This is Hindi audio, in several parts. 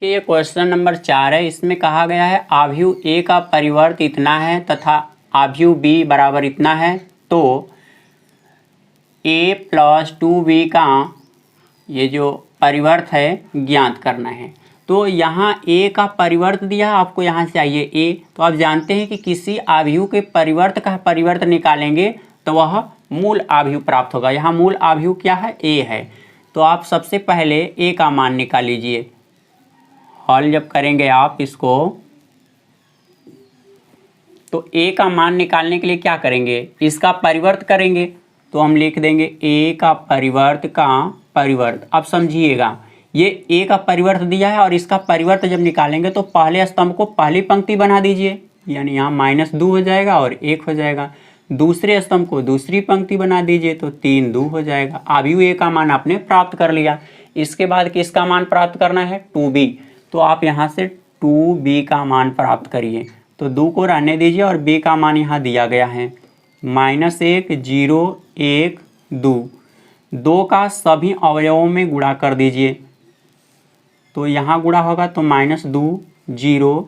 ये क्वेश्चन नंबर 4 है। इसमें कहा गया है आव्यूह ए का परिवर्त इतना है तथा आव्यूह बी बराबर इतना है, तो a प्लस 2b का ये जो परिवर्त है ज्ञात करना है। तो यहाँ a का परिवर्त दिया है, आपको यहाँ से चाहिए a। तो आप जानते हैं कि किसी आव्यूह के परिवर्त का परिवर्त निकालेंगे तो वह मूल आव्यूह प्राप्त होगा। यहाँ मूल आव्यूह क्या है? a है। तो आप सबसे पहले a का मान निकाल लीजिए। हल जब करेंगे आप इसको, तो a का मान निकालने के लिए क्या करेंगे? इसका परिवर्त करेंगे। तो हम लिख देंगे a का परिवर्त का परिवर्त। अब समझिएगा, ये a का परिवर्त दिया है और इसका परिवर्त जब निकालेंगे तो पहले स्तंभ को पहली पंक्ति बना दीजिए, यानी यहाँ -2 हो जाएगा और 1 हो जाएगा। दूसरे स्तंभ को दूसरी पंक्ति बना दीजिए तो 3 2 हो जाएगा। आव्यूह a का मान आपने प्राप्त कर लिया। इसके बाद किसका मान प्राप्त करना है? 2b। तो आप यहाँ से 2b का मान प्राप्त करिए। तो 2 को रहने दीजिए और b का मान यहाँ दिया गया है -1 0 1 2। 2 का सभी अवयवों में गुणा कर दीजिए। तो यहाँ गुणा होगा तो -2 0,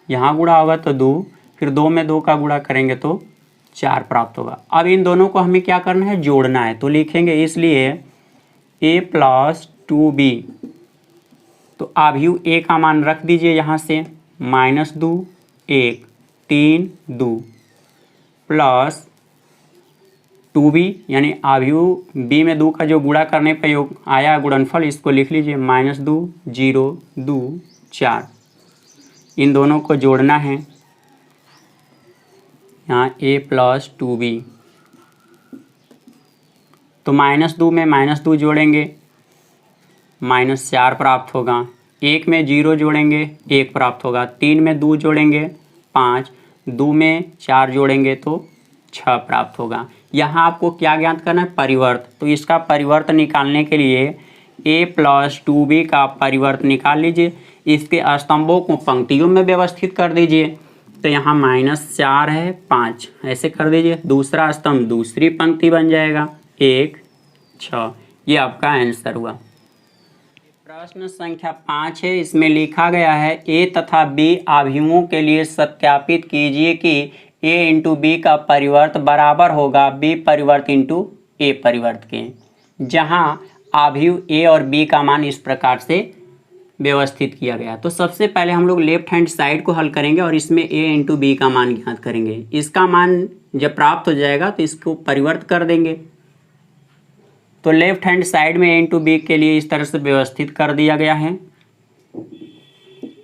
यहाँ गुणा होगा तो 2, फिर 2 में 2 का गुणा करेंगे तो 4 प्राप्त होगा। अब इन दोनों को हमें क्या करना है? जोड़ना है। तो लिखेंगे इसलिए a प्लस 2b। तो आव्यूह a का मान रख दीजिए यहाँ से -2 1 3 2 प्लस 2b, यानी आव्यूह b में 2 का जो गुणा करने पर योग आया गुणनफल, इसको लिख लीजिए -2 0 2 4। इन दोनों को जोड़ना है। यहाँ a प्लस 2b, तो -2 में -2 जोड़ेंगे -4 प्राप्त होगा। 1 में 0 जोड़ेंगे 1 प्राप्त होगा। 3 में 2 जोड़ेंगे 5, 2 में 4 जोड़ेंगे तो 6 प्राप्त होगा। यहाँ आपको क्या ज्ञात करना है? परिवर्त। तो इसका परिवर्त निकालने के लिए a प्लस 2b का परिवर्त निकाल लीजिए। इसके स्तंभों को पंक्तियों में व्यवस्थित कर दीजिए। तो यहाँ -4 है 5, ऐसे कर दीजिए। दूसरा स्तंभ दूसरी पंक्ति बन जाएगा 1 6। ये आपका आंसर हुआ। प्रश्न संख्या 5 है। इसमें लिखा गया है a तथा b आव्यूहों के लिए सत्यापित कीजिए कि a इंटू बी का परिवर्त बराबर होगा b परिवर्त इंटू a परिवर्त के, जहां आव्यूह a और b का मान इस प्रकार से व्यवस्थित किया गया। तो सबसे पहले हम लोग लेफ्ट हैंड साइड को हल करेंगे और इसमें a इंटू बी का मान ज्ञात करेंगे। इसका मान जब प्राप्त हो जाएगा तो इसको परिवर्त कर देंगे। तो लेफ्ट हैंड साइड में a इंटू बी के लिए इस तरह से व्यवस्थित कर दिया गया है।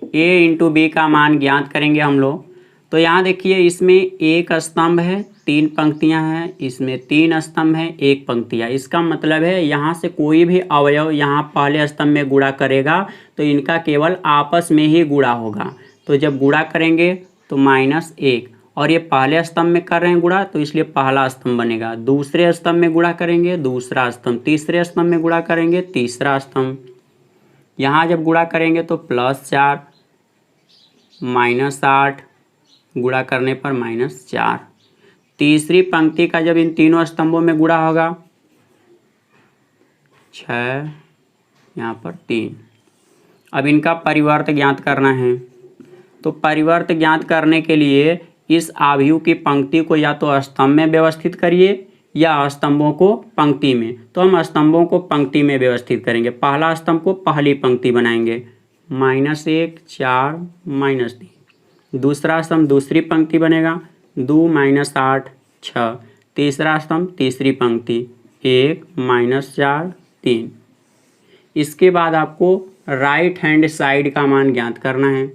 a इंटू बी का मान ज्ञात करेंगे हम लोग। तो यहाँ देखिए, इसमें एक स्तंभ है 3 पंक्तियाँ हैं, इसमें 3 स्तंभ हैं 1 पंक्तियाँ। इसका मतलब है यहाँ से कोई भी अवयव यहाँ पहले स्तंभ में गुणा करेगा तो इनका केवल आपस में ही गुणा होगा। तो जब गुणा करेंगे तो -1, और ये पहले स्तंभ में कर रहे हैं गुणा तो इसलिए पहला स्तंभ बनेगा। दूसरे स्तंभ में गुणा करेंगे दूसरा स्तंभ, तीसरे स्तंभ में गुणा करेंगे तीसरा स्तंभ। यहाँ जब गुणा करेंगे तो +4 -8, गुणा करने पर -4। तीसरी पंक्ति का जब इन तीनों स्तंभों में गुणा होगा 6, यहाँ पर 3। अब इनका परिवर्त ज्ञात करना है। तो परिवर्त ज्ञात करने के लिए इस आव्यूह की पंक्ति को या तो स्तंभ में व्यवस्थित करिए या स्तंभों को पंक्ति में। तो हम स्तंभों को पंक्ति में व्यवस्थित करेंगे। पहला स्तंभ को पहली पंक्ति बनाएंगे -1 4 -3। दूसरा स्तंभ दूसरी पंक्ति बनेगा 2 -8 6। तीसरा स्तंभ तीसरी पंक्ति 1 -4 3। इसके बाद आपको राइट हैंड साइड का मान ज्ञात करना है।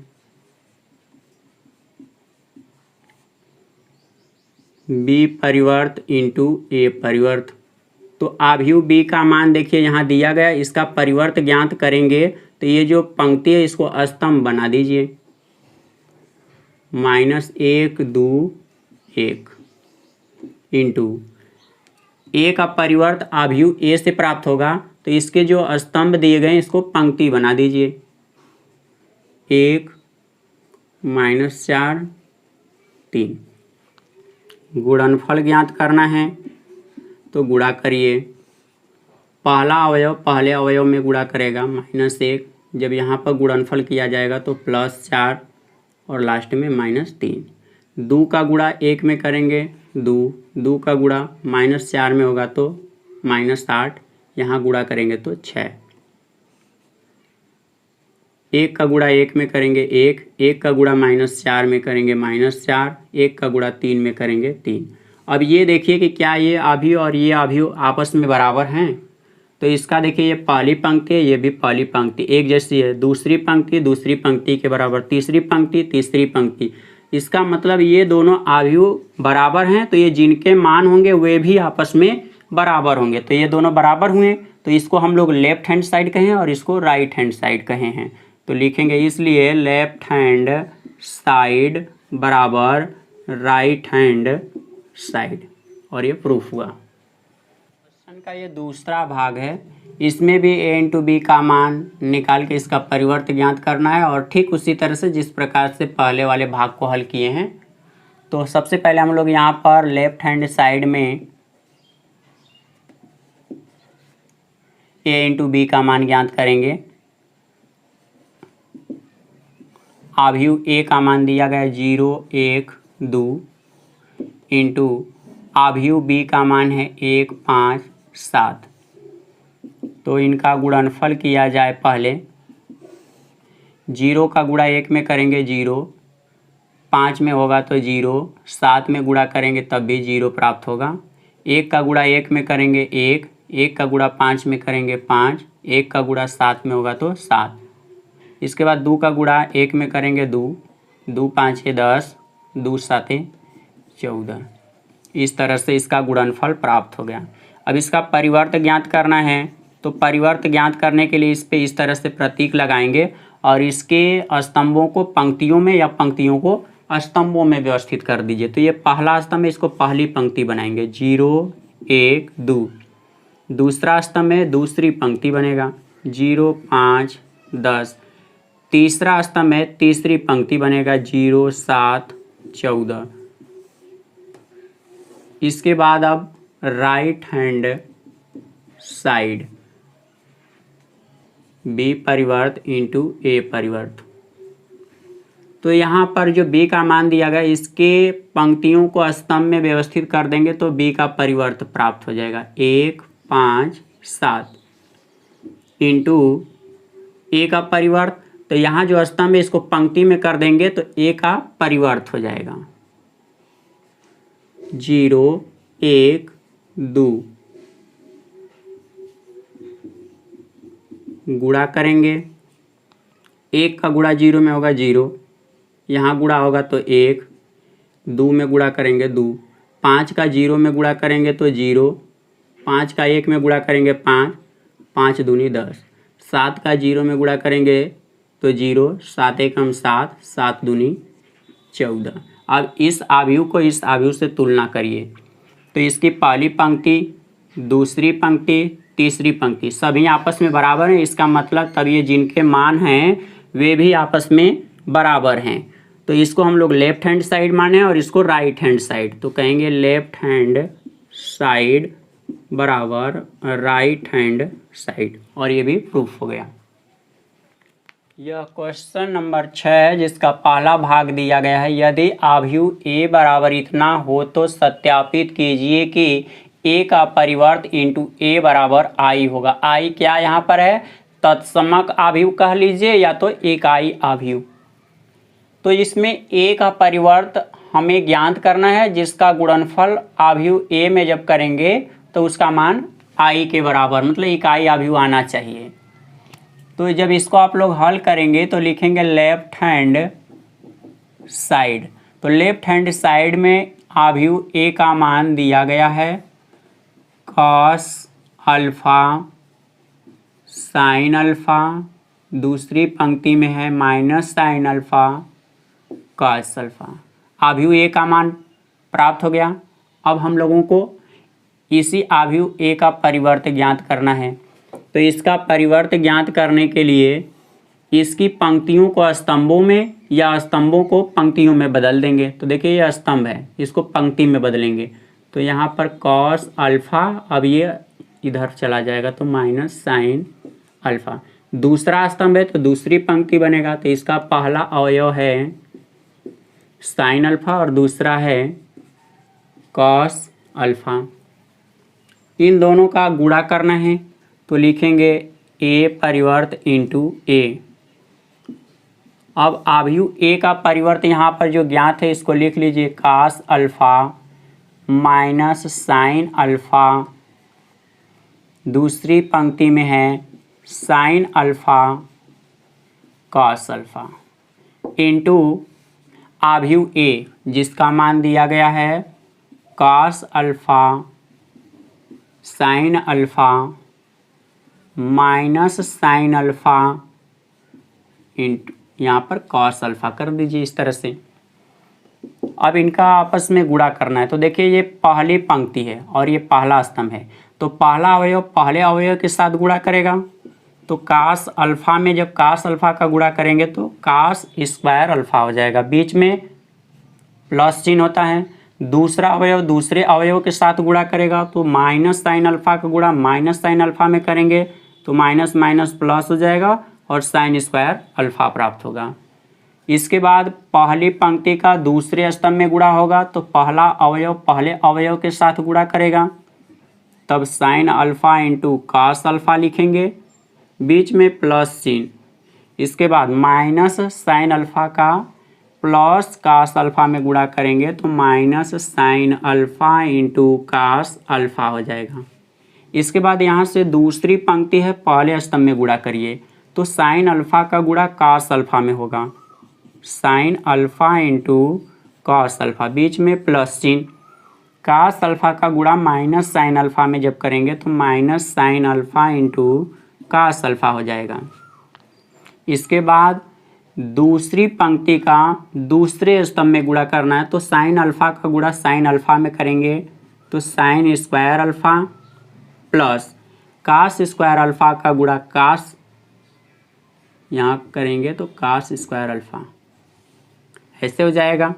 b परिवर्त इंटू a परिवर्त। तो आव्यूह b का मान देखिए यहाँ दिया गया, इसका परिवर्त ज्ञात करेंगे तो ये जो पंक्ति है इसको स्तंभ बना दीजिए -1 2 1 इंटू a का परिवर्त आव्यूह a से प्राप्त होगा। तो इसके जो स्तंभ दिए गए इसको पंक्ति बना दीजिए 1 -4 3। गुणनफल ज्ञात करना है तो गुणा करिए। पहला अवयव पहले अवयव में गुणा करेगा -1 जब यहाँ पर गुणनफल किया जाएगा तो +4 और लास्ट में -3। 2 का गुणा 1 में करेंगे 2, 2 का गुणा -4 में होगा तो -8, यहाँ गुणा करेंगे तो 6। 1 का गुणा 1 में करेंगे 1, 1 का गुणा -4 में करेंगे -4, 1 का गुणा 3 में करेंगे 3। अब ये देखिए कि क्या ये अवयव और ये अवयव आपस में बराबर हैं। तो इसका देखिए ये पहली पंक्ति है, ये भी पहली पंक्ति एक जैसी है, दूसरी पंक्ति के बराबर, तीसरी पंक्ति। इसका मतलब ये दोनों अवयव बराबर हैं, तो ये जिनके मान होंगे वे भी आपस में बराबर होंगे। तो ये दोनों बराबर हुए, तो इसको हम लोग लेफ्ट हैंड साइड कहें और इसको राइट हैंड साइड कहे हैं। तो लिखेंगे इसलिए लेफ्ट हैंड साइड बराबर राइट हैंड साइड, और ये प्रूफ हुआ। क्वेश्चन का ये दूसरा भाग है, इसमें भी a इंटू बी का मान निकाल के इसका परिवर्त ज्ञात करना है, और ठीक उसी तरह से जिस प्रकार से पहले वाले भाग को हल किए हैं। तो सबसे पहले हम लोग यहाँ पर लेफ्ट हैंड साइड में a इंटू बी का मान ज्ञात करेंगे। अवयव a का मान दिया गया 0, 1, 2 इंटू अवयव b का मान है 1, 5, 7। तो इनका गुणनफल किया जाए पहले। 0 का गुणा 1 में करेंगे 0, 5 में होगा तो 0, 7 में गुणा करेंगे तब भी 0 प्राप्त होगा। 1 का गुणा 1 में करेंगे 1, 1 का गुणा 5 में करेंगे 5, 1 का गुणा 7 में होगा तो 7। इसके बाद 2 का गुणा 1 में करेंगे 2, 2 5 10, 2 7 14। इस तरह से इसका गुणनफल प्राप्त हो गया। अब इसका परिवर्त ज्ञात करना है, तो परिवर्त ज्ञात करने के लिए इस पे इस तरह से प्रतीक लगाएंगे और इसके स्तंभों को पंक्तियों में या पंक्तियों को स्तंभों में व्यवस्थित कर दीजिए। तो ये पहला स्तंभ है, इसको पहली पंक्ति बनाएंगे 0, 1, 2। दूसरा स्तंभ है, दूसरी पंक्ति बनेगा 0, 5, 10। तीसरा स्तंभ है, तीसरी पंक्ति बनेगा 0, 7, 14। इसके बाद अब राइट हैंड साइड बी परिवर्त इंटू ए परिवर्त। तो यहाँ पर जो बी का मान दिया गया, इसके पंक्तियों को स्तंभ में व्यवस्थित कर देंगे तो बी का परिवर्त प्राप्त हो जाएगा 1, 5, 7 इंटू ए का परिवर्त। तो यहाँ जो स्तंभ है इसको पंक्ति में कर देंगे तो ए का परिवर्त हो जाएगा 0, 1, 2। गुणा करेंगे, 1 का गुणा 0 में होगा 0, यहाँ गुणा होगा तो 1, 2 में गुणा करेंगे 2, 5 का 0 में गुणा करेंगे तो 0, 5 का 1 में गुणा करेंगे 5, 5 दूनी 10, 7 का 0 में गुणा करेंगे तो 0, 7 एकम 7, 7 दूनी 14। अब इस अवयव को इस अवयव से तुलना करिए, तो इसकी पहली पंक्ति, दूसरी पंक्ति, तीसरी पंक्ति सभी आपस में बराबर हैं। इसका मतलब तब ये जिनके मान हैं वे भी आपस में बराबर हैं। तो इसको हम लोग लेफ्ट हैंड साइड माने और इसको राइट हैंड साइड। तो कहेंगे लेफ्ट हैंड साइड बराबर राइट हैंड साइड, और ये भी प्रूफ हो गया। यह क्वेश्चन नंबर 6 है, जिसका पहला भाग दिया गया है। यदि अवयव a बराबर इतना हो तो सत्यापित कीजिए कि a का परिवर्त इंटू a बराबर i होगा। i क्या यहाँ पर है, तत्समक अवयव कह लीजिए या तो इकाई अवयव। तो इसमें a का परिवर्त हमें ज्ञात करना है, जिसका गुणनफल अवयव a में जब करेंगे तो उसका मान i के बराबर मतलब इकाई अवयव आना चाहिए। तो जब इसको आप लोग हल करेंगे तो लिखेंगे लेफ्ट हैंड साइड। तो लेफ्ट हैंड साइड में अवयव a का मान दिया गया है cos अल्फा साइन अल्फा, दूसरी पंक्ति में है minus sine alpha cos alpha. अवयव a का मान प्राप्त हो गया। अब हम लोगों को इसी अवयव a का परिवर्त ज्ञात करना है। तो इसका परिवर्त ज्ञात करने के लिए इसकी पंक्तियों को स्तंभों में या स्तंभों को पंक्तियों में बदल देंगे। तो देखिए ये स्तंभ है, इसको पंक्ति में बदलेंगे। तो यहाँ पर cos अल्फा, अब ये इधर चला जाएगा तो माइनस साइन अल्फा। दूसरा स्तंभ है तो दूसरी पंक्ति बनेगा, तो इसका पहला अवयव है साइन अल्फा और दूसरा है कॉस अल्फा। इन दोनों का गुणा करना है तो लिखेंगे ए परिवर्त इंटू ए। अब आव्यूह ए का परिवर्त यहाँ पर जो ज्ञात है इसको लिख लीजिए, cos alpha minus sine alpha, दूसरी पंक्ति में है sine alpha cos alpha, into आव्यूह ए जिसका मान दिया गया है cos alpha sine alpha minus sign alpha into यहाँ पर कॉस अल्फा कर दीजिए इस तरह से। अब इनका आपस में गुणा करना है, तो देखिए ये पहली पंक्ति है और ये पहला स्तंभ है, तो पहला अवयव पहले अवयव के साथ गुणा करेगा, तो कास अल्फा में जब कास अल्फा का गुणा करेंगे तो कास स्क्वायर अल्फा हो जाएगा, बीच में प्लस चिन्ह होता है। दूसरा अवयव दूसरे अवयव के साथ गुणा करेगा तो माइनस साइन अल्फा का गुणा माइनस साइन अल्फा में करेंगे तो माइनस माइनस प्लस हो जाएगा और साइन स्क्वायर अल्फा प्राप्त होगा। इसके बाद पहली पंक्ति का दूसरे स्तंभ में गुणा होगा तो पहला अवयव पहले अवयव के साथ गुणा करेगा, तब sign alpha into cos alpha लिखेंगे, बीच में प्लस चिन्ह। इसके बाद माइनस साइन अल्फा का प्लस कॉस अल्फा में गुणा करेंगे तो minus sign alpha into cos alpha हो जाएगा। इसके बाद यहाँ से दूसरी पंक्ति है पहले स्तंभ में गुणा करिए तो साइन अल्फा का गुणा कॉस अल्फा में होगा, sine alpha into cos alpha, बीच में प्लस चिन्ह। कॉस अल्फा का गुणा माइनस साइन अल्फा में जब करेंगे तो minus sign alpha into cos alpha हो जाएगा। इसके बाद दूसरी पंक्ति का दूसरे स्तंभ में गुणा करना है तो साइन अल्फा का गुणा साइन अल्फा में करेंगे तो sine square alpha plus cos square alpha का गुणा कॉस यहाँ करेंगे तो कॉस स्क्वायर अल्फा, ऐसे हो जाएगा।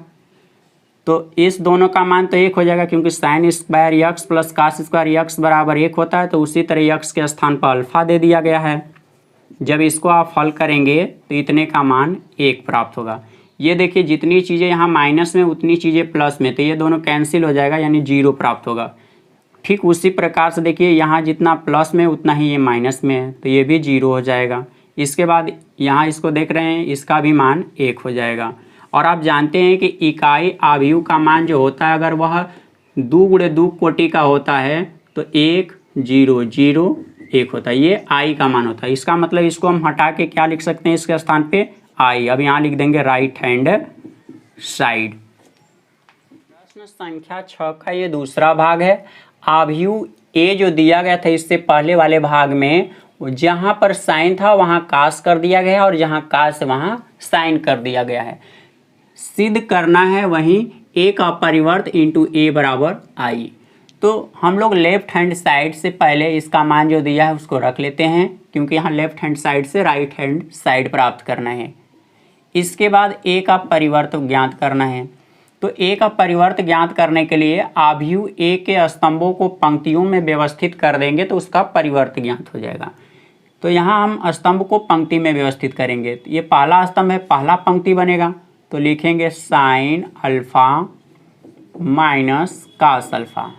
तो इस दोनों का मान तो एक हो जाएगा क्योंकि sine square x plus cos square x बराबर एक होता है, तो उसी तरह यक्स के स्थान पर अल्फा दे दिया गया है। जब इसको आप हल करेंगे तो इतने का मान एक प्राप्त होगा। ये देखिए जितनी चीज़ें यहाँ माइनस में उतनी चीज़ें प्लस में, तो ये दोनों कैंसिल हो जाएगा यानी जीरो प्राप्त होगा। ठीक उसी प्रकार से देखिए यहाँ जितना प्लस में उतना ही ये माइनस में है तो ये भी जीरो हो जाएगा। इसके बाद यहाँ इसको देख रहे हैं इसका भी मान एक हो जाएगा। और आप जानते हैं कि इकाई आव्यूह का मान जो होता है अगर वह 2 गुणे 2 कोटि का होता है तो 1 0 0 1 होता है, ये आई का मान होता है। इसका मतलब इसको हम हटा के क्या लिख सकते हैं इसके स्थान पे आई। अब यहाँ लिख देंगे राइट हैंड साइड। प्रश्न संख्या 6 का ये दूसरा भाग है। आव्यूह ए जो दिया गया था इससे पहले वाले भाग में जहाँ पर साइन था वहाँ कास कर दिया गया है और जहाँ कास वहाँ साइन कर दिया गया है। सिद्ध करना है वहीं ए का परिवर्त इंटू ए बराबर आई। तो हम लोग लेफ्ट हैंड साइड से पहले इसका मान जो दिया है उसको रख लेते हैं क्योंकि यहाँ लेफ्ट हैंड साइड से राइट हैंड साइड प्राप्त करना है। इसके बाद ए का परिवर्त ज्ञात करना है। तो ए का परिवर्त ज्ञात करने के लिए आव्यूह ए के स्तंभों को पंक्तियों में व्यवस्थित कर देंगे तो उसका परिवर्त ज्ञात हो जाएगा। तो यहाँ हम स्तंभ को पंक्ति में व्यवस्थित करेंगे। तो ये पहला स्तंभ है, पहला पंक्ति बनेगा तो लिखेंगे sine alpha minus cos alpha.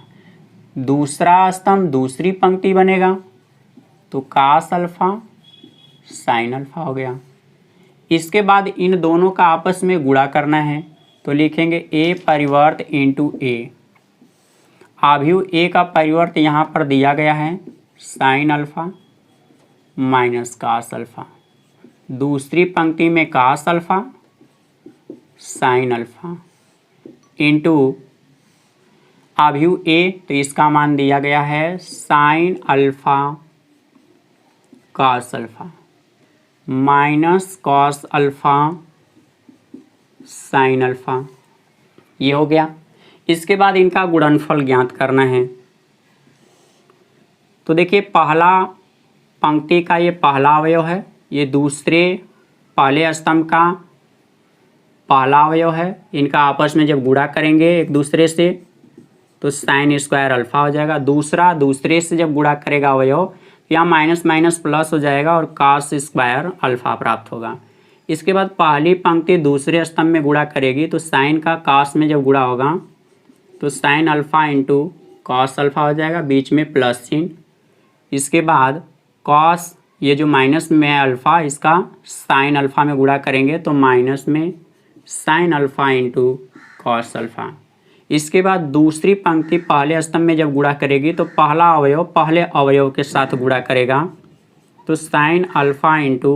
दूसरा स्तंभ दूसरी पंक्ति बनेगा तो कास अल्फा साइन अल्फा हो गया। इसके बाद इन दोनों का आपस में गुणा करना है तो लिखेंगे ए परिवर्त इंटू ए। आव्यूह ए का परिवर्त यहाँ पर दिया गया है sine alpha minus cos alpha, दूसरी पंक्ति में cos alpha sine alpha into आव्यूह ए, तो इसका मान दिया गया है sine alpha cos alpha minus cos alpha sine alpha, ये हो गया। इसके बाद इनका गुणनफल ज्ञात करना है। तो देखिए पहला पंक्ति का ये पहला अवयव है, ये दूसरे पहले स्तंभ का पहला अवयव है। इनका आपस में जब गुणा करेंगे एक दूसरे से तो साइन स्क्वायर अल्फा हो जाएगा। दूसरा दूसरे से जब गुणा करेगा अवयव यहाँ माइनस माइनस प्लस हो जाएगा और cos स्क्वायर अल्फ़ा प्राप्त होगा। इसके बाद पहली पंक्ति दूसरे स्तंभ में गुणा करेगी तो साइन का cos में जब गुणा होगा तो sine alpha into cos alpha हो जाएगा, बीच में प्लस चिन्ह। इसके बाद कॉस ये जो माइनस में है अल्फ़ा, इसका साइन अल्फ़ा में गुणा करेंगे तो माइनस में sine alpha into cos alpha. इसके बाद दूसरी पंक्ति पहले स्तंभ में जब गुणा करेगी तो पहला अवयव पहले अवयव के साथ गुणा करेगा तो sine alpha into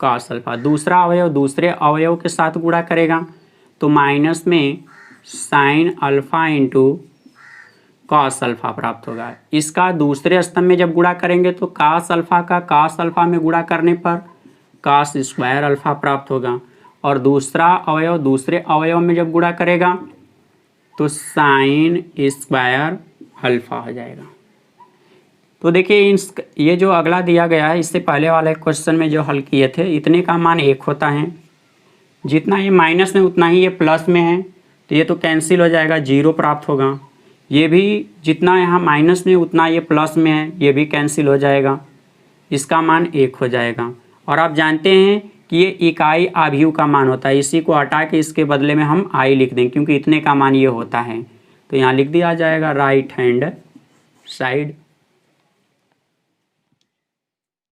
cos alpha. दूसरा अवयव दूसरे अवयव के साथ गुणा करेगा तो माइनस में sine alpha into cos alpha प्राप्त होगा। इसका दूसरे स्तंभ में जब गुणा करेंगे तो कॉस अल्फ़ा का कॉस अल्फ़ा में गुणा करने पर कॉस स्क्वायर अल्फ़ा प्राप्त होगा और दूसरा अवयव दूसरे अवयव में जब गुणा करेगा तो साइन स्क्वायर अल्फ़ा हो जाएगा। तो देखिए ये जो अगला दिया गया है इससे पहले वाले क्वेश्चन में जो हल किए थे इतने का मान 1 होता है, जितना ये माइनस में उतना ही ये प्लस में है तो ये तो कैंसिल हो जाएगा, 0 प्राप्त होगा। ये भी जितना यहाँ माइनस में उतना ये प्लस में है, ये भी कैंसिल हो जाएगा, इसका मान 1 हो जाएगा। और आप जानते हैं कि ये इकाई आव्यूह का मान होता है, इसी को हटा के इसके बदले में हम आई लिख दें क्योंकि इतने का मान ये होता है। तो यहाँ लिख दिया जाएगा राइट हैंड साइड।